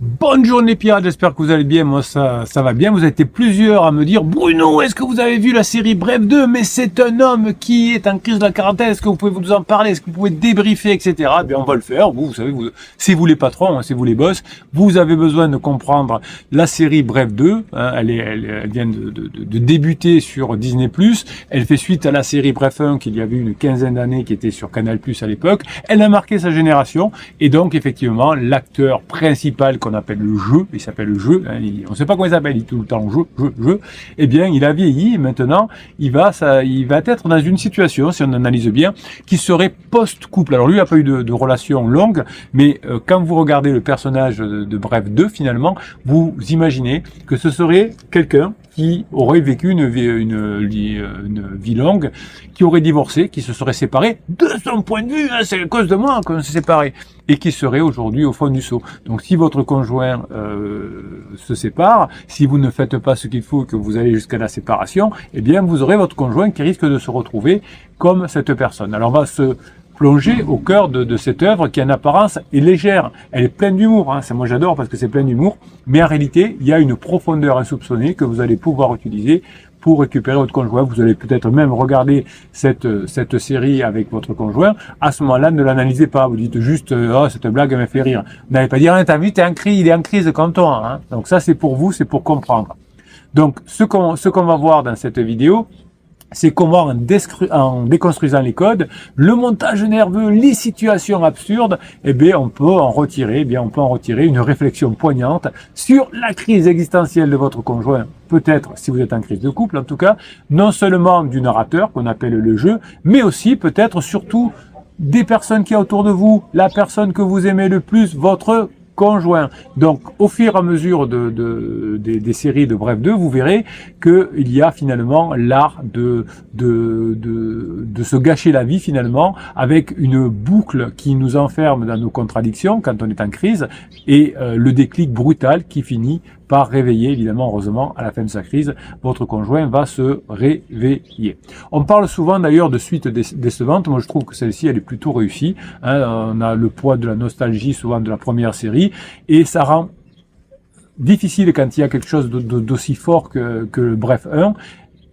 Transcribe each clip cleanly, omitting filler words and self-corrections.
Bonjour les pirates, j'espère que vous allez bien, moi ça va bien. Vous avez été plusieurs à me dire: Bruno, est-ce que vous avez vu la série Bref 2? Mais c'est un homme qui est en crise de la quarantaine, est-ce que vous pouvez nous en parler? Est-ce que vous pouvez débriefer, etc. Eh bien on va le faire, vous savez, c'est vous les patrons, hein, c'est vous les boss. Vous avez besoin de comprendre la série Bref 2, hein, elle vient de débuter sur Disney+, elle fait suite à la série Bref 1 qu'il y avait une quinzaine d'années qui était sur Canal+ à l'époque. Elle a marqué sa génération, et donc effectivement l'acteur principal qu'on appelle le jeu, il s'appelle le jeu, hein, on ne sait pas comment il s'appelle, il dit tout le temps jeu, eh bien il a vieilli et maintenant il va être dans une situation, si on analyse bien, qui serait post-couple. Alors lui il n'a pas eu de relation longue, mais quand vous regardez le personnage de Bref 2, finalement, vous imaginez que ce serait quelqu'un qui aurait vécu une vie longue, qui aurait divorcé, qui se serait séparé, de son point de vue, hein, c'est à cause de moi qu'on s'est séparé, et qui serait aujourd'hui au fond du seau. Donc si votre conjoint se sépare, si vous ne faites pas ce qu'il faut, que vous allez jusqu'à la séparation, eh bien vous aurez votre conjoint qui risque de se retrouver comme cette personne. Alors on va se plonger au cœur de cette œuvre qui en apparence est légère, elle est pleine d'humour, hein. Moi j'adore parce que c'est plein d'humour, mais en réalité il y a une profondeur insoupçonnée que vous allez pouvoir utiliser pour récupérer votre conjoint. Vous allez peut-être même regarder cette série avec votre conjoint. À ce moment-là, ne l'analysez pas. Vous dites juste oh, cette blague m'a fait rire. Vous n'allez pas dire t'as vu, il est en crise comme toi. Hein. Donc ça c'est pour vous, c'est pour comprendre. Donc ce qu'on va voir dans cette vidéo, c'est comment, en déconstruisant les codes, le montage nerveux, les situations absurdes, eh bien, on peut en retirer une réflexion poignante sur la crise existentielle de votre conjoint. Peut-être, si vous êtes en crise de couple, en tout cas, non seulement du narrateur, qu'on appelle le jeu, mais aussi, peut-être, surtout, des personnes qui sont autour de vous, la personne que vous aimez le plus, votre conjoint. Donc, au fur et à mesure des séries de Bref 2, vous verrez qu'il y a finalement l'art de se gâcher la vie finalement avec une boucle qui nous enferme dans nos contradictions quand on est en crise et le déclic brutal qui finit par réveiller, évidemment, heureusement, à la fin de sa crise, votre conjoint va se réveiller. On parle souvent d'ailleurs de suites décevantes. Moi, je trouve que celle-ci, elle est plutôt réussie. Hein, on a le poids de la nostalgie, souvent de la première série, et ça rend difficile quand il y a quelque chose d'aussi fort que le Bref 1.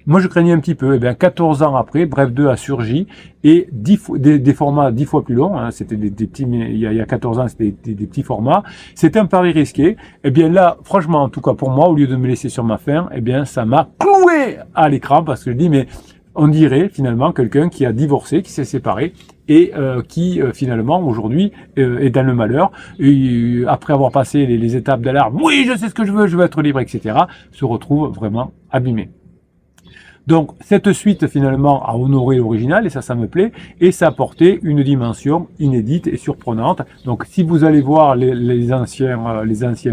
Moi, je craignais un petit peu. Eh bien, 14 ans après, Bref 2 a surgi et des formats 10 fois plus longs. Hein, c'était des petits, il y a 14 ans, c'était des petits formats. C'était un pari risqué. Eh bien, là, franchement, en tout cas pour moi, au lieu de me laisser sur ma faim, eh bien, ça m'a cloué à l'écran parce que je dis, mais on dirait finalement quelqu'un qui a divorcé, qui s'est séparé et qui finalement aujourd'hui est dans le malheur. Et, après avoir passé les étapes d'alarme, oui, je sais ce que je veux être libre, etc., se retrouve vraiment abîmé. Donc, cette suite, finalement, a honoré l'original, et ça me plaît, et ça apportait une dimension inédite et surprenante. Donc, si vous allez voir les anciens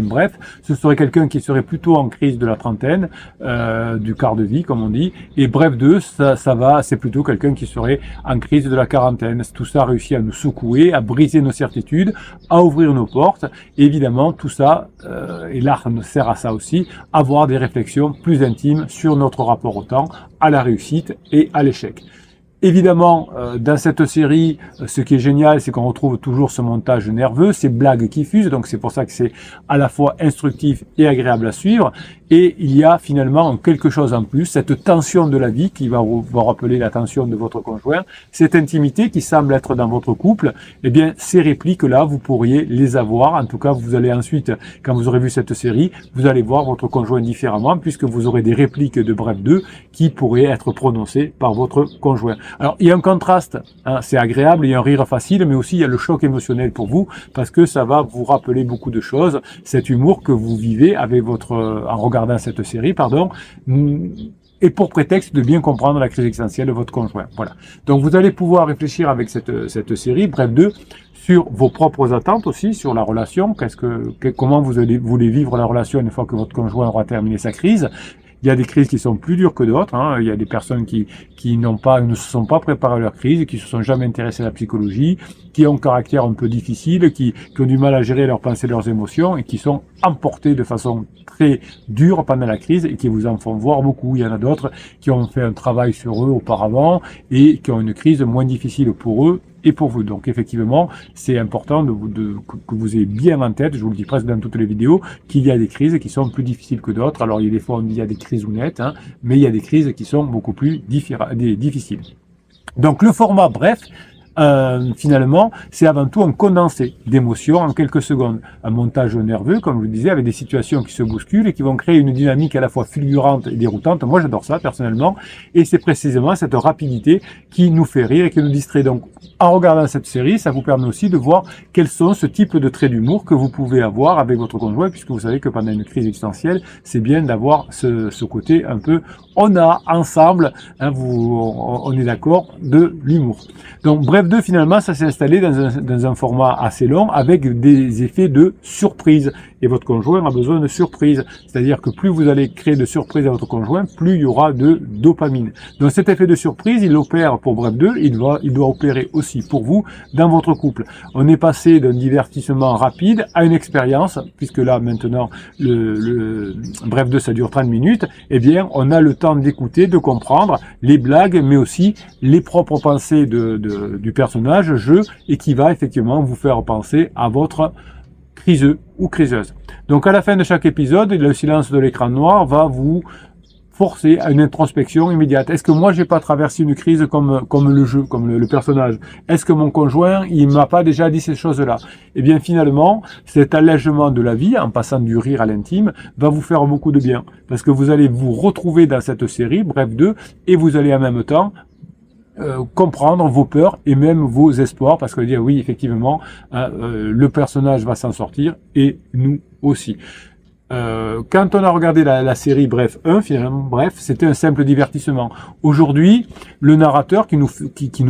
Bref, ce serait quelqu'un qui serait plutôt en crise de la trentaine, du quart de vie, comme on dit, et Bref 2, c'est plutôt quelqu'un qui serait en crise de la quarantaine. Tout ça réussit à nous secouer, à briser nos certitudes, à ouvrir nos portes. Et évidemment, tout ça, et l'art sert à ça aussi, avoir des réflexions plus intimes sur notre rapport au temps, à la réussite et à l'échec. Évidemment, dans cette série, ce qui est génial, c'est qu'on retrouve toujours ce montage nerveux, ces blagues qui fusent, donc c'est pour ça que c'est à la fois instructif et agréable à suivre. Et il y a finalement quelque chose en plus, cette tension de la vie qui va vous rappeler la tension de votre conjoint, cette intimité qui semble être dans votre couple, eh bien ces répliques-là, vous pourriez les avoir. En tout cas, vous allez ensuite, quand vous aurez vu cette série, vous allez voir votre conjoint différemment, puisque vous aurez des répliques de Bref 2 qui pourraient être prononcées par votre conjoint. Alors, il y a un contraste, hein, c'est agréable, il y a un rire facile, mais aussi il y a le choc émotionnel pour vous, parce que ça va vous rappeler beaucoup de choses, cet humour que vous vivez avec en regardant cette série, et pour prétexte de bien comprendre la crise existentielle de votre conjoint. Voilà. Donc, vous allez pouvoir réfléchir avec cette série, Bref 2, sur vos propres attentes aussi, sur la relation, comment vous voulez vivre la relation une fois que votre conjoint aura terminé sa crise. Il y a des crises qui sont plus dures que d'autres. Hein. Il y a des personnes qui ne se sont pas préparées à leur crise, qui se sont jamais intéressées à la psychologie, qui ont un caractère un peu difficile, qui ont du mal à gérer leurs pensées, leurs émotions, et qui sont emportés de façon très dure pendant la crise et qui vous en font voir beaucoup. Il y en a d'autres qui ont fait un travail sur eux auparavant et qui ont une crise moins difficile pour eux et pour vous. Donc effectivement, c'est important que vous ayez bien en tête, je vous le dis presque dans toutes les vidéos, qu'il y a des crises qui sont plus difficiles que d'autres. Alors il y a des fois on dit il y a des crises honnêtes, hein, mais il y a des crises qui sont beaucoup plus difficiles. Donc le format bref, finalement, c'est avant tout un condensé d'émotions en quelques secondes. Un montage nerveux, comme je vous le disais, avec des situations qui se bousculent et qui vont créer une dynamique à la fois fulgurante et déroutante. Moi, j'adore ça, personnellement. Et c'est précisément cette rapidité qui nous fait rire et qui nous distrait. Donc, en regardant cette série, ça vous permet aussi de voir quels sont ce type de traits d'humour que vous pouvez avoir avec votre conjoint, puisque vous savez que pendant une crise existentielle, c'est bien d'avoir ce côté un peu, on a ensemble, hein, on est d'accord, de l'humour. Donc, bref, finalement, ça s'est installé dans un format assez long avec des effets de surprise. Et votre conjoint a besoin de surprise. C'est-à-dire que plus vous allez créer de surprise à votre conjoint, plus il y aura de dopamine. Donc cet effet de surprise, il opère pour Bref 2, il doit opérer aussi pour vous dans votre couple. On est passé d'un divertissement rapide à une expérience, puisque là maintenant le Bref 2 ça dure 30 minutes, eh bien on a le temps d'écouter, de comprendre les blagues, mais aussi les propres pensées du personnage, et qui va effectivement vous faire penser à votre criseux ou criseuse. Donc à la fin de chaque épisode, le silence de l'écran noir va vous forcer à une introspection immédiate. Est-ce que moi j'ai pas traversé une crise comme le jeu, comme le personnage? Est-ce que mon conjoint, il m'a pas déjà dit ces choses-là? Eh bien finalement, cet allègement de la vie, en passant du rire à l'intime, va vous faire beaucoup de bien. Parce que vous allez vous retrouver dans cette série, Bref 2, et vous allez en même temps comprendre vos peurs et même vos espoirs, parce que dire oui, effectivement, le personnage va s'en sortir et nous aussi. Quand on a regardé la série Bref 1, finalement, bref, c'était un simple divertissement. Aujourd'hui, le narrateur qui nous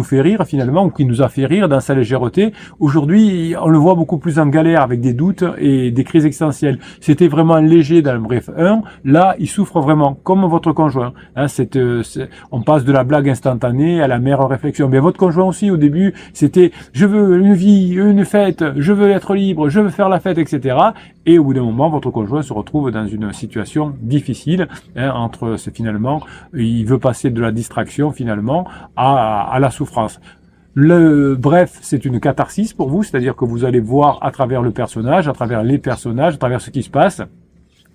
fait rire finalement, ou qui nous a fait rire dans sa légèreté, aujourd'hui, on le voit beaucoup plus en galère avec des doutes et des crises existentielles. C'était vraiment léger dans le Bref 1, là, il souffre vraiment, comme votre conjoint. Hein, on passe de la blague instantanée à la mère réflexion. Mais votre conjoint aussi, au début, c'était « je veux une vie, une fête, je veux être libre, je veux faire la fête, etc. » Et au bout d'un moment, votre conjoint se retrouve dans une situation difficile, hein, finalement, il veut passer de la distraction finalement à la souffrance. Bref, c'est une catharsis pour vous, c'est-à-dire que vous allez voir à travers le personnage, à travers les personnages, à travers ce qui se passe,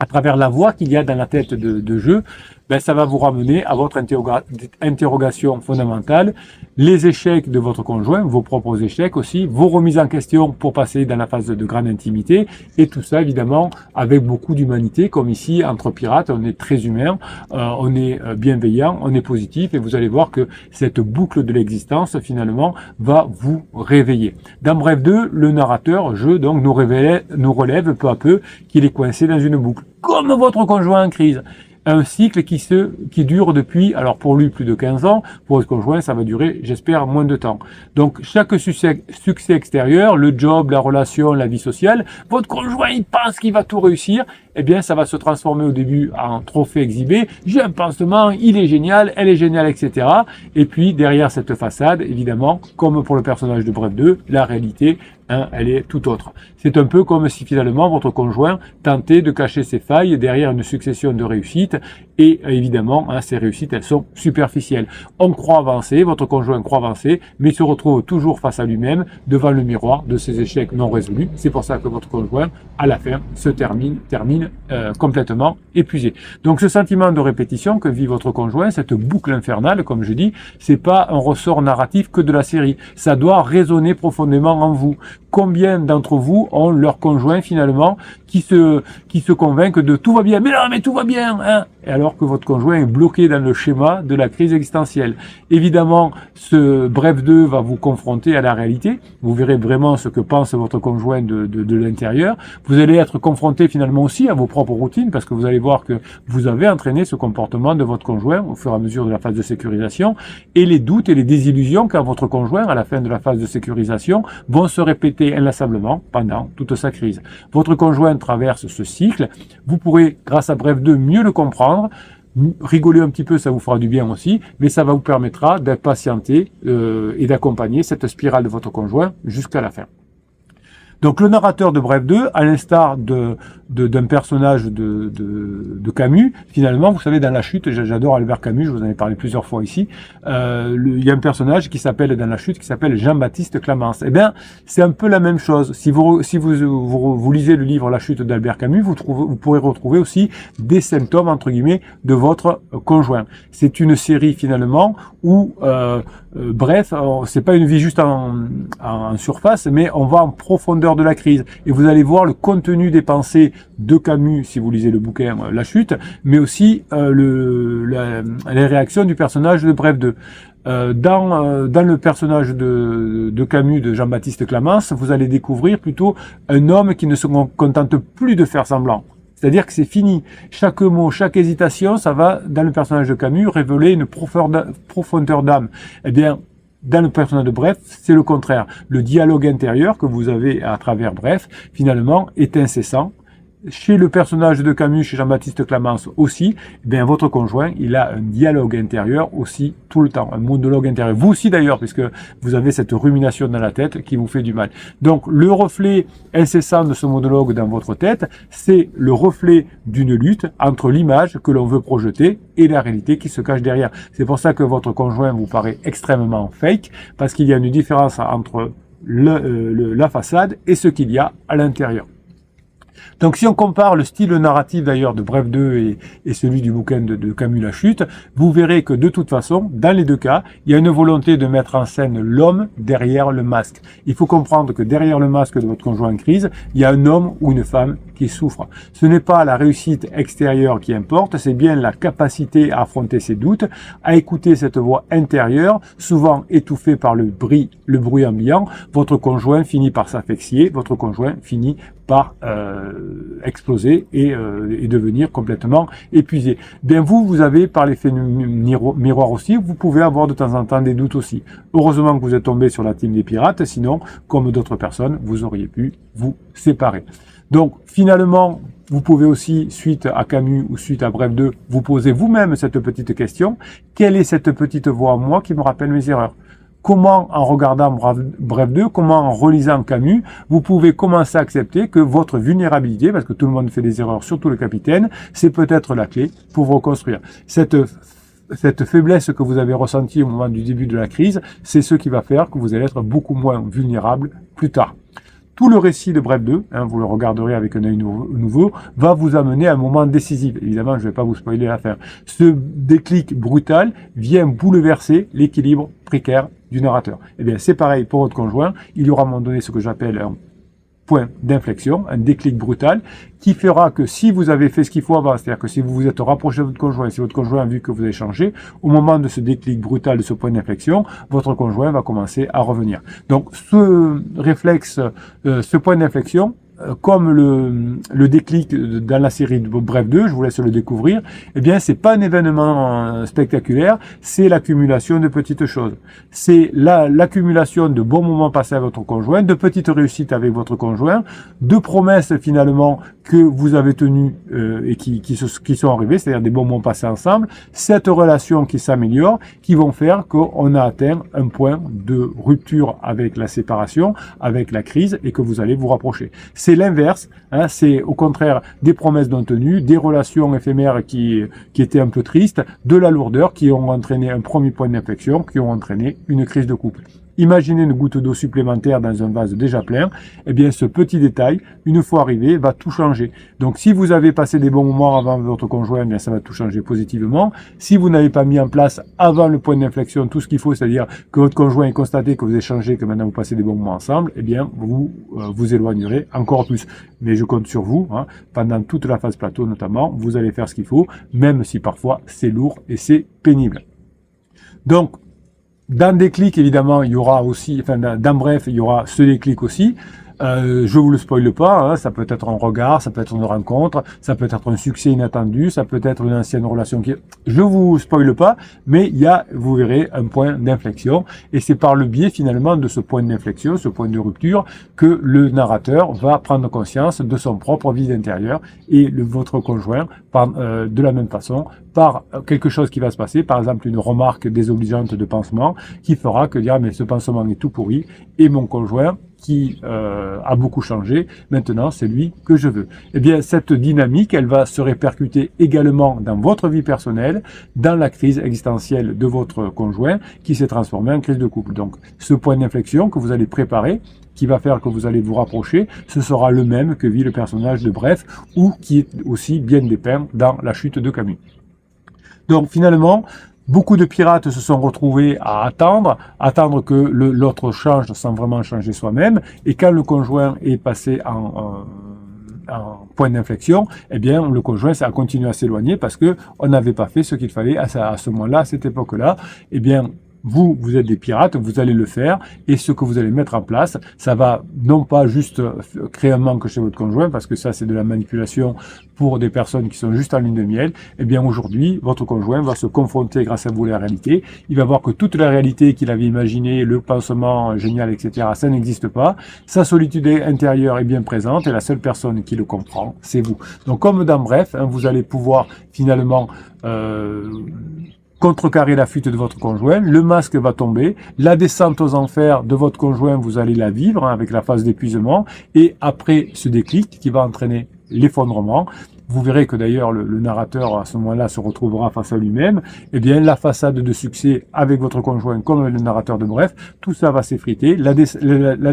à travers la voix qu'il y a dans la tête de jeu, ben ça va vous ramener à votre interrogation fondamentale, les échecs de votre conjoint, vos propres échecs aussi, vos remises en question pour passer dans la phase de grande intimité, et tout ça évidemment avec beaucoup d'humanité, comme ici entre pirates, on est très humain, on est bienveillant, on est positif, et vous allez voir que cette boucle de l'existence finalement va vous réveiller. Dans Bref 2, le narrateur, donc nous relève peu à peu qu'il est coincé dans une boucle, comme votre conjoint en crise. Un cycle qui dure depuis, alors pour lui plus de 15 ans, pour votre conjoint ça va durer, j'espère, moins de temps. Donc chaque succès extérieur, le job, la relation, la vie sociale, votre conjoint il pense qu'il va tout réussir, eh bien ça va se transformer au début en trophée exhibé, j'ai un pansement, il est génial, elle est géniale, etc. Et puis derrière cette façade, évidemment, comme pour le personnage de Bref 2, la réalité, elle est tout autre. C'est un peu comme si finalement votre conjoint tentait de cacher ses failles derrière une succession de réussites, et évidemment, ces réussites, elles sont superficielles. On croit avancer, votre conjoint croit avancer, mais il se retrouve toujours face à lui-même, devant le miroir de ses échecs non résolus. C'est pour ça que votre conjoint, à la fin, se termine complètement épuisé. Donc ce sentiment de répétition que vit votre conjoint, cette boucle infernale, comme je dis, c'est pas un ressort narratif que de la série. Ça doit résonner profondément en vous. Combien d'entre vous ont leur conjoint finalement qui se convainc de tout va bien, mais non, mais tout va bien, hein, et alors que votre conjoint est bloqué dans le schéma de la crise existentielle. Évidemment, ce Bref 2 va vous confronter à la réalité. Vous verrez vraiment ce que pense votre conjoint de l'intérieur. Vous allez être confronté finalement aussi à vos propres routines, parce que vous allez voir que vous avez entraîné ce comportement de votre conjoint au fur et à mesure de la phase de sécurisation, et les doutes et les désillusions qu'a votre conjoint à la fin de la phase de sécurisation vont se répéter inlassablement pendant toute sa crise. Votre conjoint traverse ce cycle, vous pourrez, grâce à Bref 2, mieux le comprendre, rigoler un petit peu, ça vous fera du bien aussi, mais ça vous permettra d'impatienter et d'accompagner cette spirale de votre conjoint jusqu'à la fin. Donc le narrateur de Bref 2, à l'instar de d'un personnage de Camus. Finalement, vous savez, dans La Chute, j'adore Albert Camus, je vous en ai parlé plusieurs fois ici, il y a un personnage qui s'appelle, dans La Chute, qui s'appelle Jean-Baptiste Clamence. Eh bien, c'est un peu la même chose. Si vous lisez le livre La Chute d'Albert Camus, vous pourrez retrouver aussi des symptômes, entre guillemets, de votre conjoint. C'est une série, finalement, où, bref, c'est pas une vie juste en surface, mais on va en profondeur de la crise. Et vous allez voir le contenu des pensées de Camus, si vous lisez le bouquin La Chute, mais aussi les réactions du personnage de Bref 2. Dans le personnage de Camus, de Jean-Baptiste Clamence, vous allez découvrir plutôt un homme qui ne se contente plus de faire semblant. C'est-à-dire que c'est fini. Chaque mot, chaque hésitation, ça va, dans le personnage de Camus, révéler une profondeur d'âme. Eh bien, dans le personnage de Bref, c'est le contraire. Le dialogue intérieur que vous avez à travers Bref, finalement, est incessant. Chez le personnage de Camus, chez Jean-Baptiste Clamence aussi, eh bien votre conjoint, il a un dialogue intérieur aussi tout le temps, un monologue intérieur. Vous aussi d'ailleurs, puisque vous avez cette rumination dans la tête qui vous fait du mal. Donc le reflet incessant de ce monologue dans votre tête, c'est le reflet d'une lutte entre l'image que l'on veut projeter et la réalité qui se cache derrière. C'est pour ça que votre conjoint vous paraît extrêmement fake, parce qu'il y a une différence entre la façade et ce qu'il y a à l'intérieur. Donc si on compare le style narratif d'ailleurs de Bref 2 et celui du bouquin de Camus La Chute, vous verrez que de toute façon, dans les deux cas, il y a une volonté de mettre en scène l'homme derrière le masque. Il faut comprendre que derrière le masque de votre conjoint en crise, il y a un homme ou une femme qui souffre. Ce n'est pas la réussite extérieure qui importe, c'est bien la capacité à affronter ses doutes, à écouter cette voix intérieure, souvent étouffée par le bruit ambiant. Votre conjoint finit par s'asphyxier, votre conjoint finit par exploser et devenir complètement épuisé. Bien vous avez par l'effet miroir aussi, vous pouvez avoir de temps en temps des doutes aussi. Heureusement que vous êtes tombé sur la team des pirates, sinon, comme d'autres personnes, vous auriez pu vous séparer. Donc finalement, vous pouvez aussi, suite à Camus ou suite à Bref 2, vous poser vous-même cette petite question. Quelle est cette petite voix en moi qui me rappelle mes erreurs ? Comment, en regardant Bref 2, comment en relisant Camus, vous pouvez commencer à accepter que votre vulnérabilité, parce que tout le monde fait des erreurs, surtout le capitaine, c'est peut-être la clé pour vous reconstruire. Cette faiblesse que vous avez ressentie au moment du début de la crise, c'est ce qui va faire que vous allez être beaucoup moins vulnérable plus tard. Tout le récit de Bref 2, vous le regarderez avec un œil nouveau, va vous amener à un moment décisif. Évidemment, je ne vais pas vous spoiler la fin. Ce déclic brutal vient bouleverser l'équilibre précaire du narrateur. Eh bien, c'est pareil pour votre conjoint. Il y aura à un moment donné ce que j'appelle un point d'inflexion, un déclic brutal, qui fera que si vous avez fait ce qu'il faut avant, c'est-à-dire que si vous vous êtes rapproché de votre conjoint, si votre conjoint a vu que vous avez changé, au moment de ce déclic brutal, de ce point d'inflexion, votre conjoint va commencer à revenir. Donc ce réflexe, ce point d'inflexion, comme le déclic dans la série de Bref 2, je vous laisse le découvrir, eh bien, c'est pas un événement spectaculaire, c'est l'accumulation de petites choses. C'est l'accumulation de bons moments passés avec votre conjoint, de petites réussites avec votre conjoint, de promesses finalement que vous avez tenues et qui sont arrivées, c'est-à-dire des bons moments passés ensemble, cette relation qui s'améliore, qui vont faire qu'on a atteint un point de rupture avec la séparation, avec la crise, et que vous allez vous rapprocher. C'est l'inverse, c'est au contraire des promesses non tenues, des relations éphémères qui étaient un peu tristes, de la lourdeur qui ont entraîné un premier point d'inflexion, qui ont entraîné une crise de couple. Imaginez une goutte d'eau supplémentaire dans un vase déjà plein, eh bien ce petit détail, une fois arrivé, va tout changer. Donc si vous avez passé des bons moments avant votre conjoint, eh bien ça va tout changer positivement. Si vous n'avez pas mis en place avant le point d'inflexion tout ce qu'il faut, c'est-à-dire que votre conjoint ait constaté que vous échangez, que maintenant vous passez des bons moments ensemble, eh bien vous vous éloignerez encore plus. Mais je compte sur vous, pendant toute la phase plateau notamment, vous allez faire ce qu'il faut, même si parfois c'est lourd et c'est pénible. Donc, dans Déclic, évidemment, il y aura aussi, dans Bref, il y aura ce déclic aussi. Je vous le spoile pas, ça peut être un regard, ça peut être une rencontre, ça peut être un succès inattendu, ça peut être une ancienne relation qui... Je vous spoile pas, mais il y a, vous verrez, un point d'inflexion, et c'est par le biais finalement de ce point d'inflexion, ce point de rupture, que le narrateur va prendre conscience de son propre vide intérieur, et votre conjoint, de la même façon, par quelque chose qui va se passer, par exemple une remarque désobligeante de pansement, qui fera que dire mais ce pansement est tout pourri, et mon conjoint qui a beaucoup changé. Maintenant, c'est lui que je veux. Eh bien, cette dynamique, elle va se répercuter également dans votre vie personnelle, dans la crise existentielle de votre conjoint qui s'est transformée en crise de couple. Donc, ce point d'inflexion que vous allez préparer, qui va faire que vous allez vous rapprocher, ce sera le même que vit le personnage de Bref, ou qui est aussi bien dépeint dans La chute de Camus. Donc, finalement, beaucoup de pirates se sont retrouvés à attendre que l'autre change sans vraiment changer soi-même. Et quand le conjoint est passé en point d'inflexion, eh bien, le conjoint a continué à s'éloigner parce que on n'avait pas fait ce qu'il fallait à ce moment-là, à cette époque-là. Eh bien, vous êtes des pirates, vous allez le faire, et ce que vous allez mettre en place, ça va non pas juste créer un manque chez votre conjoint, parce que ça c'est de la manipulation pour des personnes qui sont juste en lune de miel. Eh bien aujourd'hui, votre conjoint va se confronter grâce à vous à la réalité, il va voir que toute la réalité qu'il avait imaginée, le pansement génial, etc., ça n'existe pas, sa solitude intérieure est bien présente, et la seule personne qui le comprend, c'est vous. Donc comme dans Bref, vous allez pouvoir finalement contrecarrer la fuite de votre conjoint, le masque va tomber, la descente aux enfers de votre conjoint, vous allez la vivre avec la phase d'épuisement, et après ce déclic qui va entraîner l'effondrement, vous verrez que d'ailleurs le narrateur à ce moment-là se retrouvera face à lui-même, eh bien la façade de succès avec votre conjoint comme le narrateur de Bref, tout ça va s'effriter, la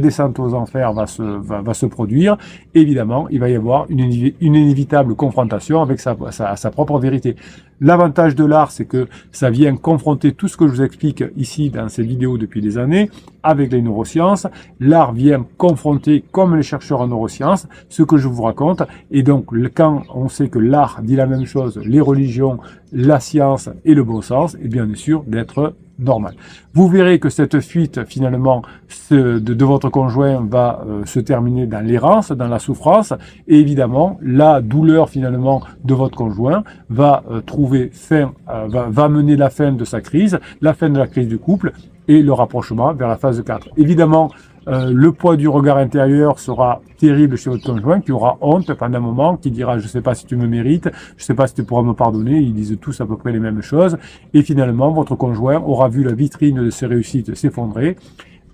descente aux enfers va se produire, évidemment il va y avoir une inévitable confrontation avec sa propre vérité. L'avantage de l'art, c'est que ça vient confronter tout ce que je vous explique ici dans ces vidéos depuis des années avec les neurosciences. L'art vient confronter, comme les chercheurs en neurosciences, ce que je vous raconte. Et donc, quand on sait que l'art dit la même chose, les religions, la science et le bon sens, et bien sûr d'être normal. Vous verrez que cette fuite finalement de votre conjoint va se terminer dans l'errance, dans la souffrance, et évidemment la douleur finalement de votre conjoint va trouver fin, va mener la fin de sa crise, la fin de la crise du couple et le rapprochement vers la phase 4. Évidemment, le poids du regard intérieur sera terrible chez votre conjoint, qui aura honte pendant un moment, qui dira « je ne sais pas si tu me mérites, je ne sais pas si tu pourras me pardonner », ils disent tous à peu près les mêmes choses, et finalement votre conjoint aura vu la vitrine de ses réussites s'effondrer,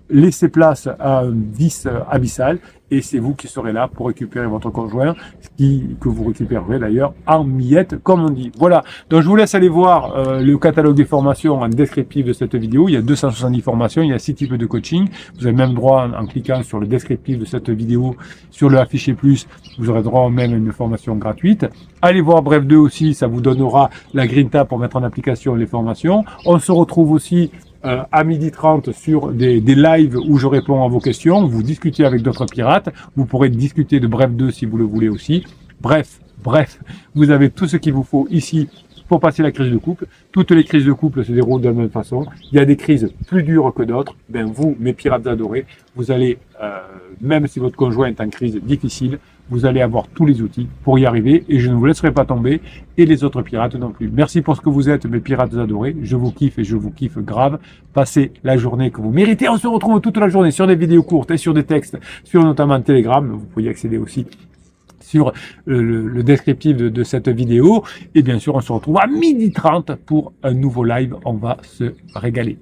laisser place à un vice abyssal, et c'est vous qui serez là pour récupérer votre conjoint, que vous récupérerez d'ailleurs en miettes, comme on dit. Voilà, donc je vous laisse aller voir le catalogue des formations en descriptif de cette vidéo. Il y a 270 formations, il y a 6 types de coaching. Vous avez même droit, en cliquant sur le descriptif de cette vidéo, sur le affiché plus, vous aurez droit même à une formation gratuite. Allez voir Bref 2 aussi, ça vous donnera la grinta pour mettre en application les formations. On se retrouve aussi à 12h30 sur des lives où je réponds à vos questions, vous discutez avec d'autres pirates, vous pourrez discuter de Bref 2 si vous le voulez aussi. Bref, vous avez tout ce qu'il vous faut ici pour passer la crise de couple. Toutes les crises de couple se déroulent de la même façon. Il y a des crises plus dures que d'autres. Ben vous, mes pirates adorés, vous allez, même si votre conjoint est en crise difficile, vous allez avoir tous les outils pour y arriver et je ne vous laisserai pas tomber et les autres pirates non plus. Merci pour ce que vous êtes, mes pirates adorés. Je vous kiffe et je vous kiffe grave. Passez la journée que vous méritez. On se retrouve toute la journée sur des vidéos courtes et sur des textes, sur notamment Telegram. Vous pouvez y accéder aussi sur le descriptif de cette vidéo. Et bien sûr, on se retrouve à 12h30 pour un nouveau live. On va se régaler.